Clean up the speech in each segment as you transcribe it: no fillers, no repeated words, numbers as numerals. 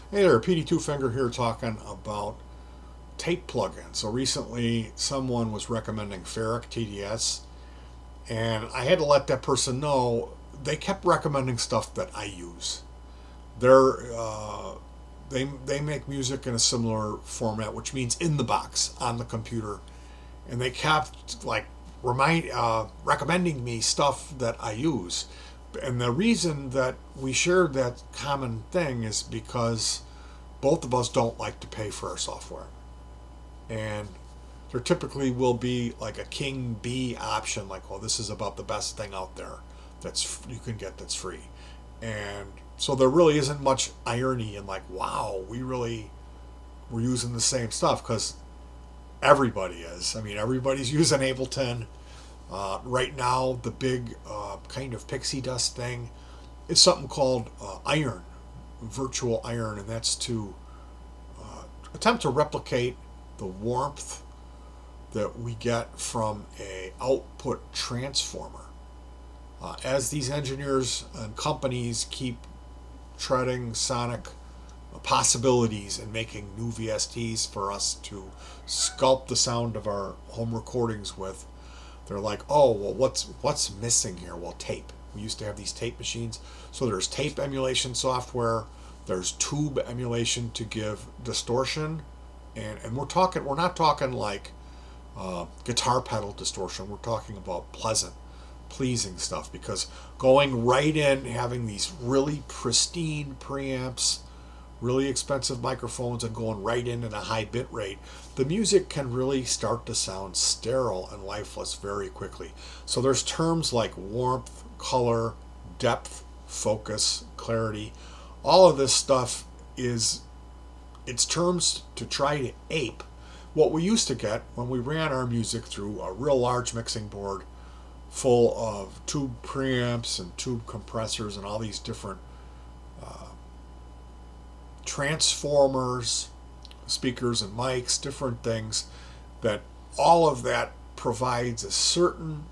Hey there, PD Twofinger here talking about tape plugins. So recently someone was recommending Ferric TDS and I had to let that person know they kept recommending stuff that I use. They're they make music in a similar format, which means in the box on the computer, and they kept like recommending me stuff that I use. And the reason that we shared that common thing is because both of us don't like to pay for our software. And there typically will be like a king bee option, like, well, this is about the best thing out there that's you can get that's free. And so there really isn't much irony in like, wow, we're using the same stuff because everybody is. I mean, everybody's using Ableton. Right now, the big kind of pixie dust thing is something called Iron, virtual iron, and that's to attempt to replicate the warmth that we get from a output transformer. As these engineers and companies keep treading sonic possibilities and making new VSTs for us to sculpt the sound of our home recordings with, they're like, oh, well, what's missing here? Well, tape. We used to have these tape machines. So there's tape emulation software. There's tube emulation to give distortion, and we're not talking like guitar pedal distortion. We're talking about pleasant, pleasing stuff, because going right in, having these really pristine preamps, really expensive microphones, and going right in at a high bit rate, the music can really start to sound sterile and lifeless very quickly. So there's terms like warmth, color, depth, focus, clarity. All of this stuff is it's terms to try to ape what we used to get when we ran our music through a real large mixing board full of tube preamps and tube compressors and all these different transformers, speakers and mics, different things, that all of that provides a certain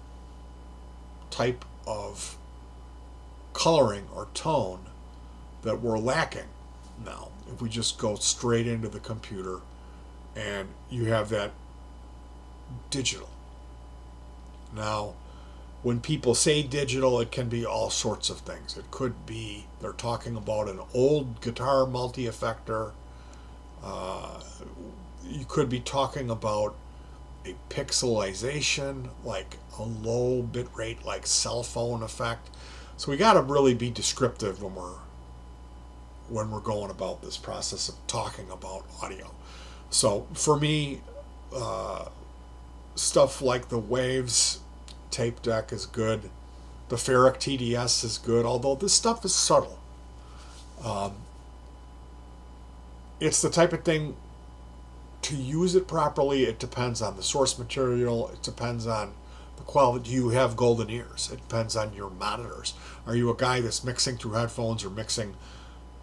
type of coloring or tone that we're lacking now. If we just go straight into the computer and you have that digital. Now, when people say digital, it can be all sorts of things. It could be they're talking about an old guitar multi-effector. Uh, you could be talking about a pixelization, like a low bit rate, like cell phone effect. So we got to really be descriptive when we're going about this process of talking about audio. So for me, uh, stuff like the Waves tape deck is good. The Ferric TDS is good, although this stuff is subtle. Um, it's the type of thing to use it properly. It depends on the source material. It depends on the quality. Do you have golden ears? It depends on your monitors. Are you a guy that's mixing through headphones or mixing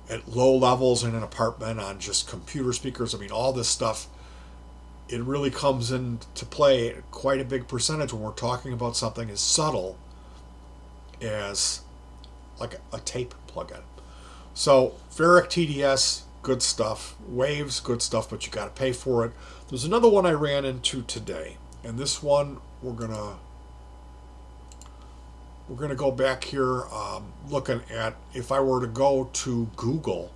at low levels in an apartment on just computer speakers? I mean, all this stuff, it really comes into play quite a big percentage when we're talking about something as subtle as like a tape plugin. So Ferric TDS, good stuff. Waves, good stuff, but you got to pay for it. There's another one I ran into today, and this one we're gonna go back here, looking at, if I were to go to Google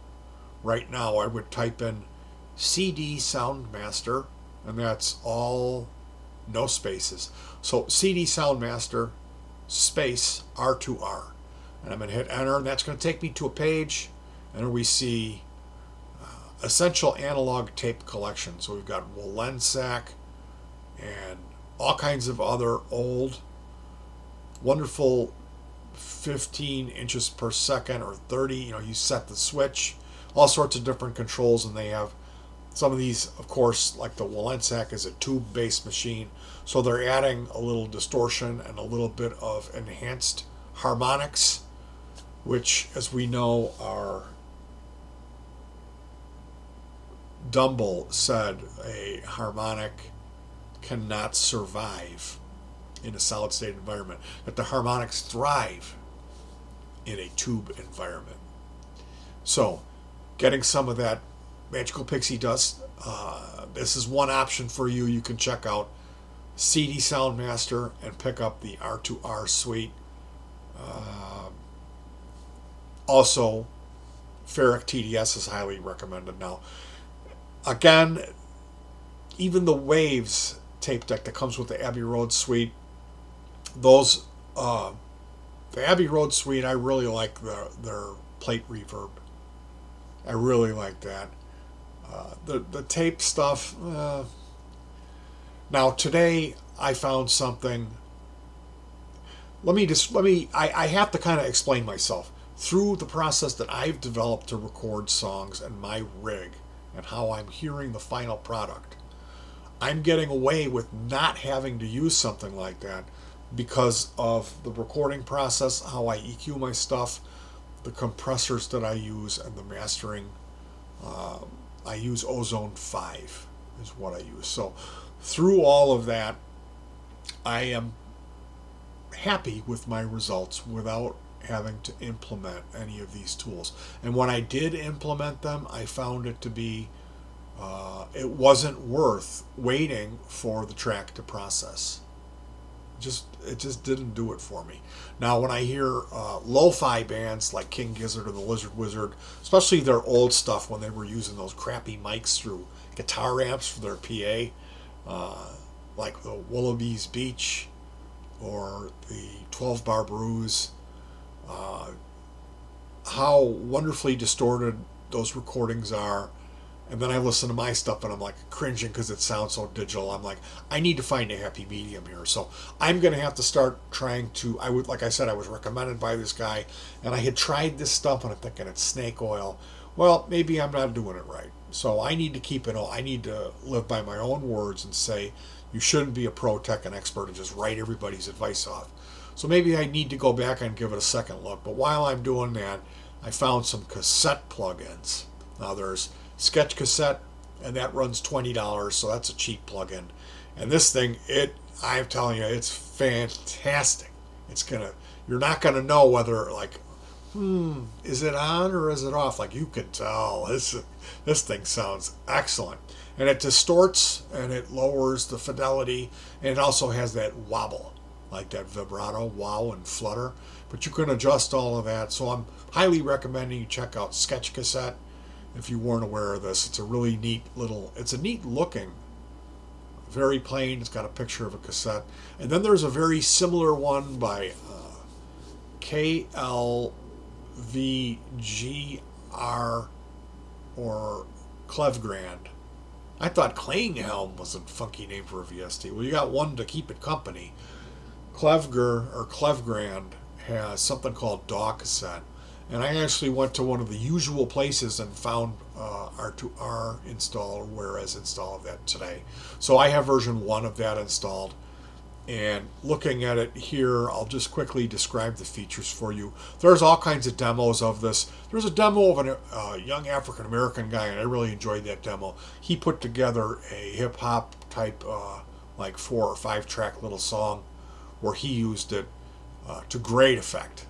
right now, I would type in CD Soundmaster, and that's all no spaces. So CD Soundmaster space R2R, and I'm going to hit enter, and that's going to take me to a page, and we see essential analog tape collection. So we've got Wallensack and all kinds of other old wonderful 15 inches per second or 30. You set the switch, all sorts of different controls, and they have some of these, of course, like the Wallensack is a tube-based machine, so they're adding a little distortion and a little bit of enhanced harmonics, which, as we know, are Dumble said a harmonic cannot survive in a solid state environment, that the harmonics thrive in a tube environment. So getting some of that magical pixie dust, this is one option for you. You can check out CD Soundmaster and pick up the R2R suite. Also, Ferric TDS is highly recommended. Now, again, even the Waves tape deck that comes with the Abbey Road suite, those the Abbey Road suite, I really like their plate reverb. I really like that. The tape stuff. Now today I found something. I have to kind of explain myself through the process that I've developed to record songs and my rig and how I'm hearing the final product. I'm getting away with not having to use something like that because of the recording process, how I EQ my stuff, the compressors that I use, and the mastering. I use Ozone 5 is what I use. So through all of that, I am happy with my results without having to implement any of these tools. And when I did implement them, I found it to be it wasn't worth waiting for the track to process. It just didn't do it for me. Now, when I hear lo-fi bands like King Gizzard or the Lizard Wizard, especially their old stuff when they were using those crappy mics through guitar amps for their PA, like the Willoughby's Beach or the 12 Bar Brews, how wonderfully distorted those recordings are. And then I listen to my stuff and I'm like cringing because it sounds so digital. I'm like, I need to find a happy medium here. So I'm going to have to start trying to, like I said, I was recommended by this guy and I had tried this stuff and I'm thinking it's snake oil. Well, maybe I'm not doing it right. So I need to keep it all. I need to live by my own words and say, you shouldn't be a pro tech and expert and just write everybody's advice off. So maybe I need to go back and give it a second look. But while I'm doing that, I found some cassette plugins. Now there's Sketch Cassette, and that runs $20, so that's a cheap plugin. And this thing, I'm telling you, it's fantastic. You're not gonna know whether is it on or is it off? Like you can tell, this thing sounds excellent, and it distorts and it lowers the fidelity, and it also has that wobble, like that vibrato, wow, and flutter. But you can adjust all of that. So I'm highly recommending you check out Sketch Cassette. If you weren't aware of this, it's a really it's a neat looking, very plain. It's got a picture of a cassette. And then there's a very similar one by KLVGR or Clevgrand. I thought Klanghelm was a funky name for a VST. Well, you got one to keep it company. Clevgrand has something called DAW cassette. And I actually went to one of the usual places and found R2R install or Whereas install of that today. So I have version 1 of that installed. And looking at it here, I'll just quickly describe the features for you. There's all kinds of demos of this. There's a demo of a young African-American guy, and I really enjoyed that demo. He put together a hip-hop type, like 4 or 5 track little song where he used it to great effect.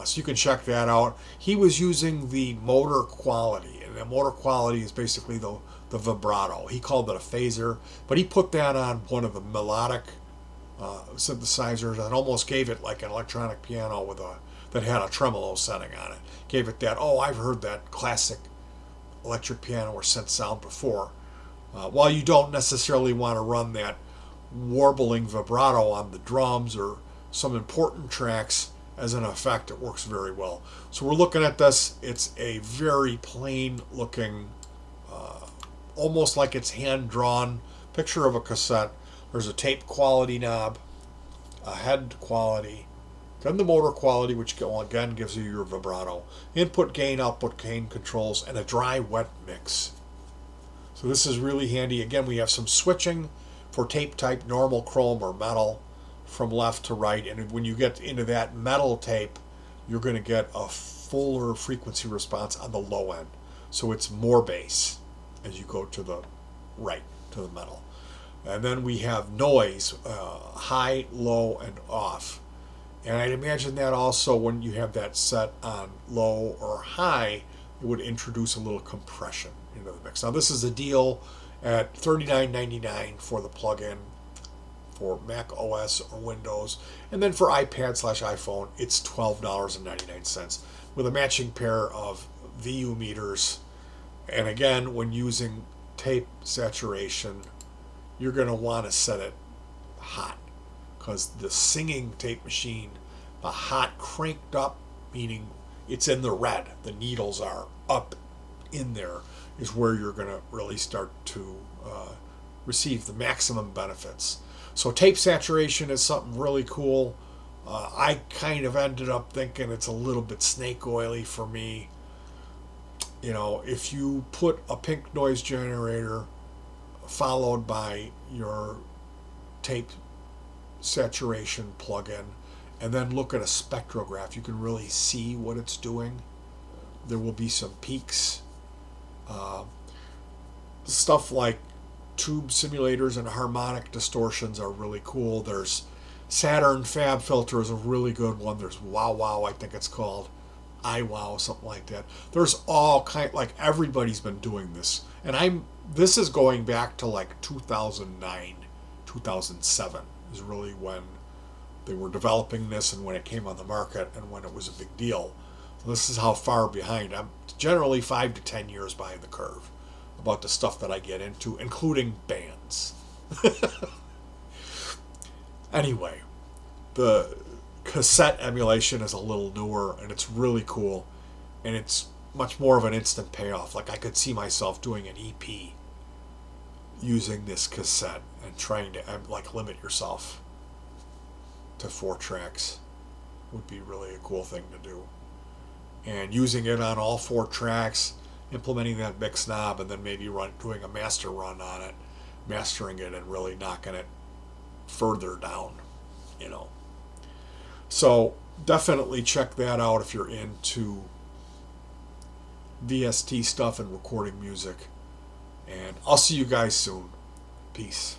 So you can check that out. He was using the motor quality, and the motor quality is basically the vibrato. He called it a phaser, but he put that on one of the melodic synthesizers and almost gave it like an electronic piano that had a tremolo setting on it. Gave it that, I've heard that classic electric piano or synth sound before. While you don't necessarily want to run that warbling vibrato on the drums or some important tracks, as an effect, it works very well. So we're looking at this. It's a very plain looking, almost like it's hand drawn picture of a cassette. There's a tape quality knob, a head quality, then the motor quality, which again gives you your vibrato, input gain, output gain controls, and a dry wet mix. So this is really handy. Again, we have some switching for tape type, normal, chrome, or metal, from left to right. And when you get into that metal tape, you're going to get a fuller frequency response on the low end. So it's more bass as you go to the right, to the metal. And then we have noise, high, low, and off. And I'd imagine that also when you have that set on low or high, it would introduce a little compression into the mix. Now this is a deal at $39.99 for the plugin for Mac OS or Windows, and then for iPad/iPhone it's $12.99 with a matching pair of VU meters. And again, when using tape saturation, you're going to want to set it hot, because the singing tape machine, the hot cranked up, meaning it's in the red, the needles are up in there, is where you're going to really start to receive the maximum benefits. So tape saturation is something really cool. I kind of ended up thinking it's a little bit snake oily for me. You know, if you put a pink noise generator followed by your tape saturation plugin and then look at a spectrograph, you can really see what it's doing. There will be some peaks. Stuff like tube simulators and harmonic distortions are really cool. There's Saturn Fab Filter is a really good one. There's Wow Wow, I think it's called. iWow, something like that. There's all kind, like everybody's been doing this. And this is going back to like 2009, 2007 is really when they were developing this and when it came on the market and when it was a big deal. So this is how far behind. I'm generally 5 to 10 years behind the curve about the stuff that I get into, including bands. Anyway, the cassette emulation is a little newer and it's really cool, and it's much more of an instant payoff. Like I could see myself doing an EP using this cassette and trying to like limit yourself to 4 tracks would be really a cool thing to do. And using it on all 4 tracks, implementing that mix knob, and then maybe doing a master run on it, mastering it and really knocking it further down, you know. So definitely check that out if you're into VST stuff and recording music. And I'll see you guys soon. Peace.